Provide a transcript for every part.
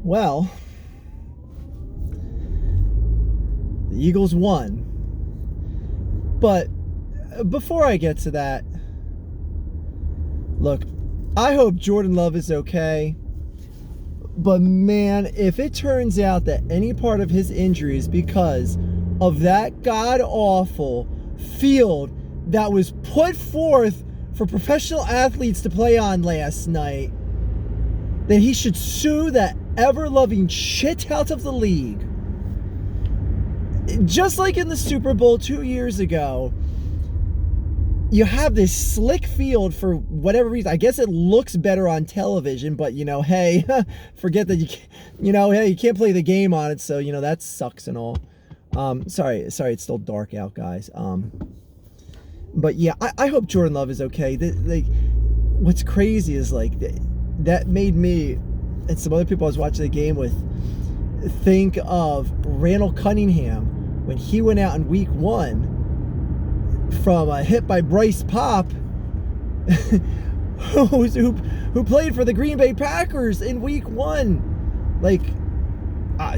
Well, the Eagles won. But before I get to that, look, I hope Jordan Love is okay. But man, if it turns out that any part of his injury is because of that god-awful field that was put forth for professional athletes to play on last night, then he should sue that ever-loving shit out of the league. Just like in the Super Bowl 2 years ago, you have this slick field for whatever reason. I guess it looks better on television, but, hey, forget that hey, you can't play the game on it, so, that sucks and all. Sorry, it's still dark out, guys. But yeah, I hope Jordan Love is okay. What's crazy is, that made me and some other people I was watching the game with think of Randall Cunningham when he went out in week 1 from a hit by Bryce Popp, who played for the Green Bay Packers in week 1.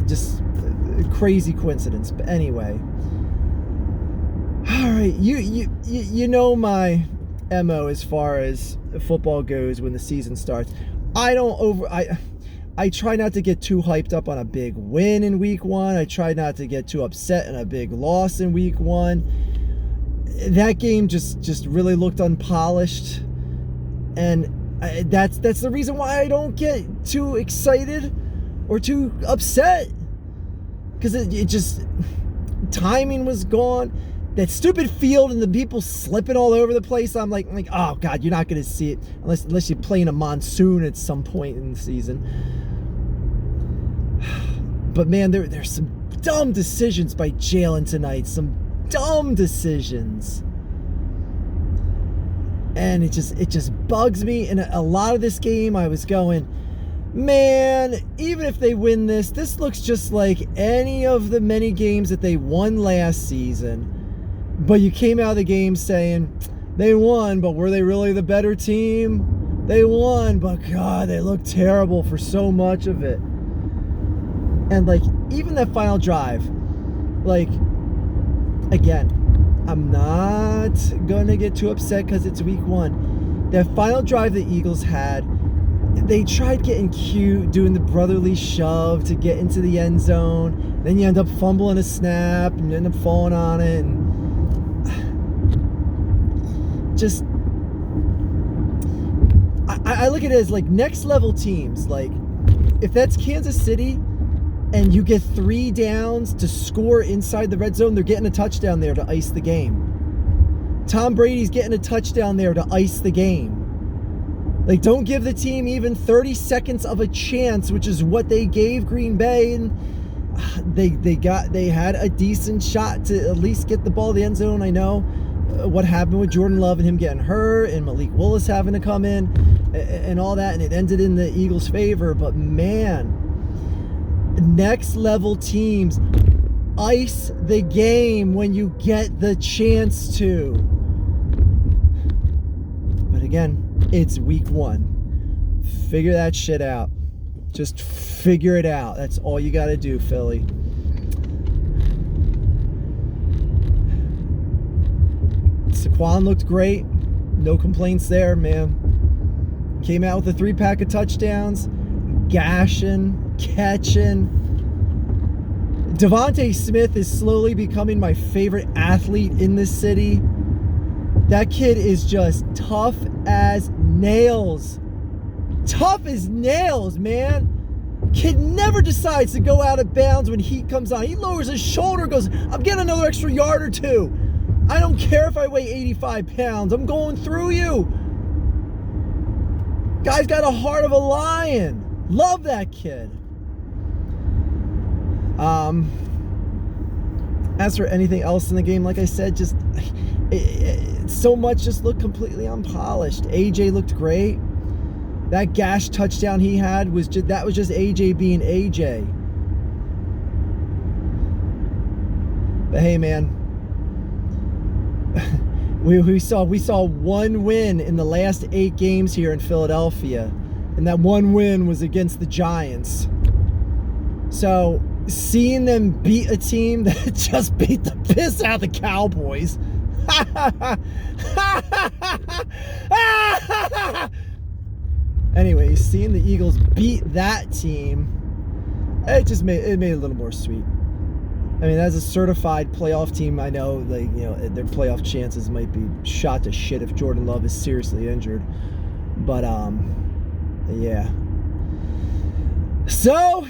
Just a crazy coincidence. But anyway, all right, you know my MO as far as football goes when the season starts. I try not to get too hyped up on a big win in week 1. I try not to get too upset in a big loss in week 1. That game just really looked unpolished, and that's the reason why I don't get too excited or too upset, because it just, timing was gone. That stupid field and the people slipping all over the place. I'm like, oh God, you're not going to see it unless you play in a monsoon at some point in the season. But man, there's some dumb decisions by Jalen tonight. Some dumb decisions. And it just bugs me. And a lot of this game, I was going, man, even if they win this looks just like any of the many games that they won last season. But you came out of the game saying, they won, but were they really the better team? They won, but God, they looked terrible for so much of it. And even that final drive, again, I'm not gonna get too upset because it's week 1. That final drive the Eagles had, they tried getting cute, doing the brotherly shove to get into the end zone. Then you end up fumbling a snap and you end up falling on it. And just, I look at it as next level teams. If that's Kansas City and you get 3 downs to score inside the red zone, they're getting a touchdown there to ice the game. Tom Brady's getting a touchdown there to ice the game. Don't give the team even 30 seconds of a chance, which is what they gave Green Bay, and they had a decent shot to at least get the ball in the end zone. I know what happened with Jordan Love and him getting hurt and Malik Willis having to come in and all that, and it ended in the Eagles' favor. But man, next level teams ice the game when you get the chance to. But again, it's week 1. Figure that shit out. Just figure it out. That's all you got to do, Philly. Saquon looked great. No complaints there, man. Came out with a 3-pack of touchdowns. Gashing, catching. Devontae Smith is slowly becoming my favorite athlete in this city. That kid is just tough as nails. Tough as nails, man. Kid never decides to go out of bounds when heat comes on. He lowers his shoulder, goes, I'm getting another extra yard or 2. I don't care if I weigh 85 pounds. I'm going through you. Guy's got a heart of a lion. Love that kid. As for anything else in the game, like I said, just so much just looked completely unpolished. AJ looked great. That gash touchdown he had was just AJ being AJ. But hey, man, we saw one win in the last 8 games here in Philadelphia, and that one win was against the Giants. So seeing them beat a team that just beat the piss out of the Cowboys. Anyway, seeing the Eagles beat that team, it made it a little more sweet. I mean, as a certified playoff team, I know, like, you know, their playoff chances might be shot to shit if Jordan Love is seriously injured. But yeah. So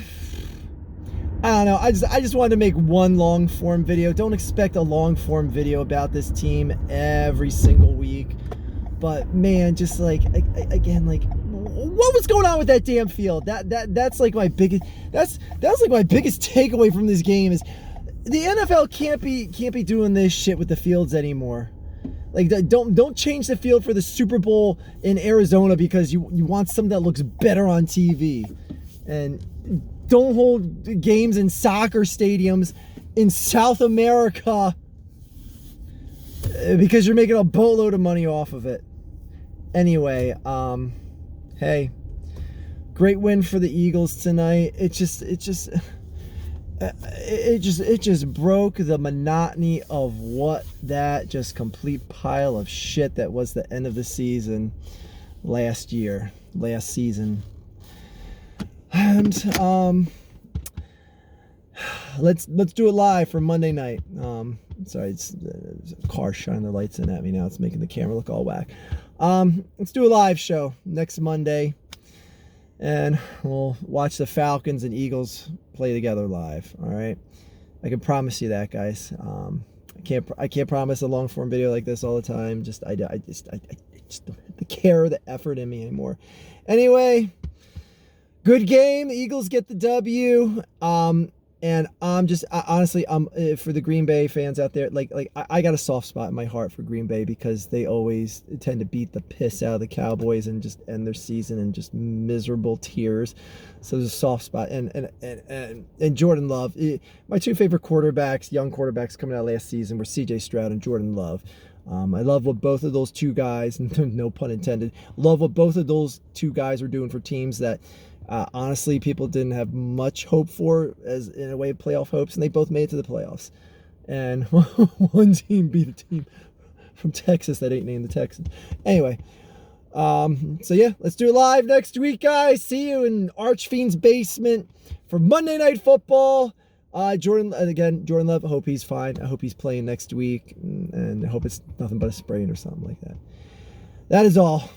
I don't know. I just wanted to make one long form video. Don't expect a long form video about this team every single week. But man, just like again, like, what was going on with that damn field? That's like my biggest. That's like my biggest takeaway from this game is the NFL can't be doing this shit with the fields anymore. Like, don't change the field for the Super Bowl in Arizona because you want something that looks better on TV, and don't hold games in soccer stadiums in South America because you're making a boatload of money off of it. Anyway, hey, great win for the Eagles tonight. It just broke the monotony of what that just complete pile of shit that was the end of the season last season. And let's do it live for Monday night. Sorry, it's a car shining their lights in at me now. It's making the camera look all whack. Let's do a live show next Monday, and we'll watch the Falcons and Eagles play together live. All right, I can promise you that, guys. I can't promise a long form video like this all the time. I just don't have the care or the effort in me anymore. Anyway, good game. The Eagles get the W. And honestly, for the Green Bay fans out there, I got a soft spot in my heart for Green Bay because they always tend to beat the piss out of the Cowboys and just end their season in just miserable tears. So there's a soft spot. And Jordan Love, my two favorite quarterbacks, young quarterbacks coming out last season were C.J. Stroud and Jordan Love. I love what both of those two guys, no pun intended, love what both of those two guys are doing for teams that honestly people didn't have much hope for, as in a way playoff hopes, and they both made it to the playoffs. And one team beat a team from Texas that ain't named the Texans. Anyway, so yeah, let's do it live next week, guys. See you in Archfiend's basement for Monday Night Football. Jordan Love, I hope he's fine. I hope he's playing next week, and I hope it's nothing but a sprain or something like that. That is all.